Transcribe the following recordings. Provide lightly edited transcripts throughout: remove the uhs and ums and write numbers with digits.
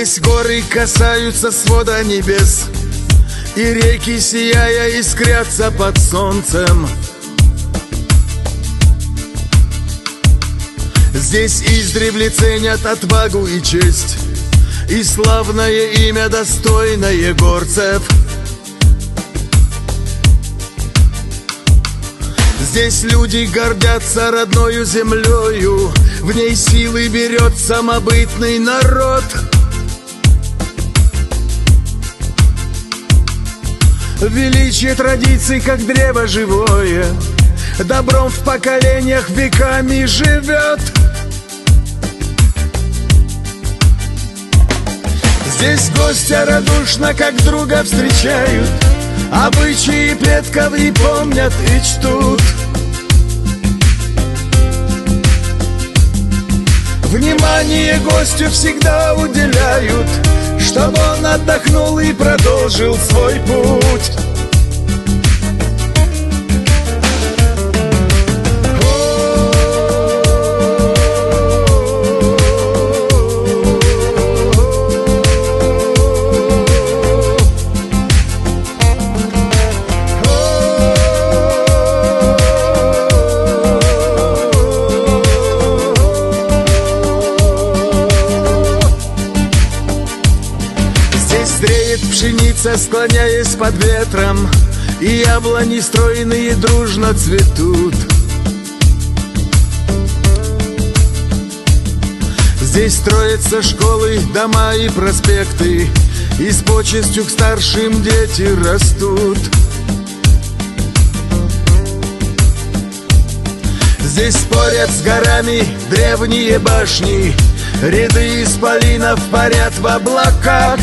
Здесь горы касаются свода небес, и реки, сияя, искрятся под солнцем. Здесь издревле ценят отвагу и честь, и славное имя, достойное горцев. Здесь люди гордятся родною землею, в ней силы берет самобытный народ. Величие традиций, как древо живое, добром в поколениях веками живет. Здесь гостя радушно, как друга, встречают, обычаи предков и помнят, и чтут. Внимание гостю всегда уделяют, чтобы он отдохнул и продолжил свой путь. Зреет пшеница, склоняясь под ветром, и яблони стройные дружно цветут. Здесь строятся школы, дома и проспекты, и с почестью к старшим дети растут. Здесь спорят с горами древние башни, ряды исполинов парят в облаках.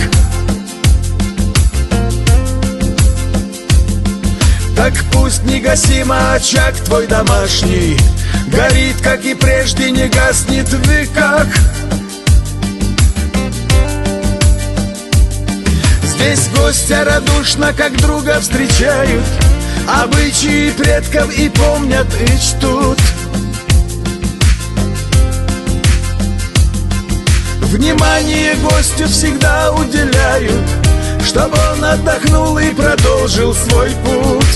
Так пусть негасимо очаг твой домашний горит, как и прежде, не гаснет в веках. Здесь гостя радушно, как друга, встречают, обычаи предков и помнят, и чтут. Внимание гостю всегда уделяют, чтобы он отдохнул и продолжил свой путь.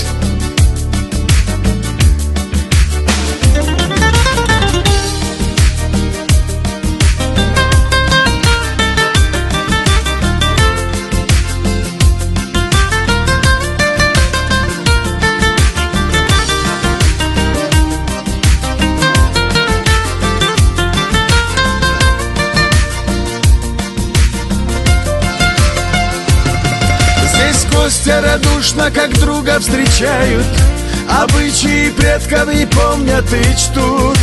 Гостя радушно, как друга, встречают, обычаи предков и помнят, и чтут.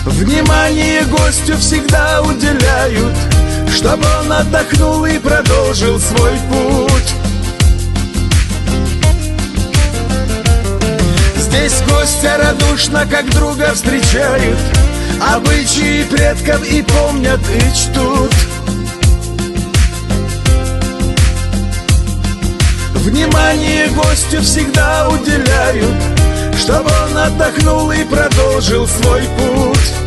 Внимание гостю всегда уделяют, чтобы он отдохнул и продолжил свой путь. Здесь гостя радушно, как друга, встречают, обычаи предков и помнят, и чтут. Внимание гостю всегда уделяют, чтобы он отдохнул и продолжил свой путь.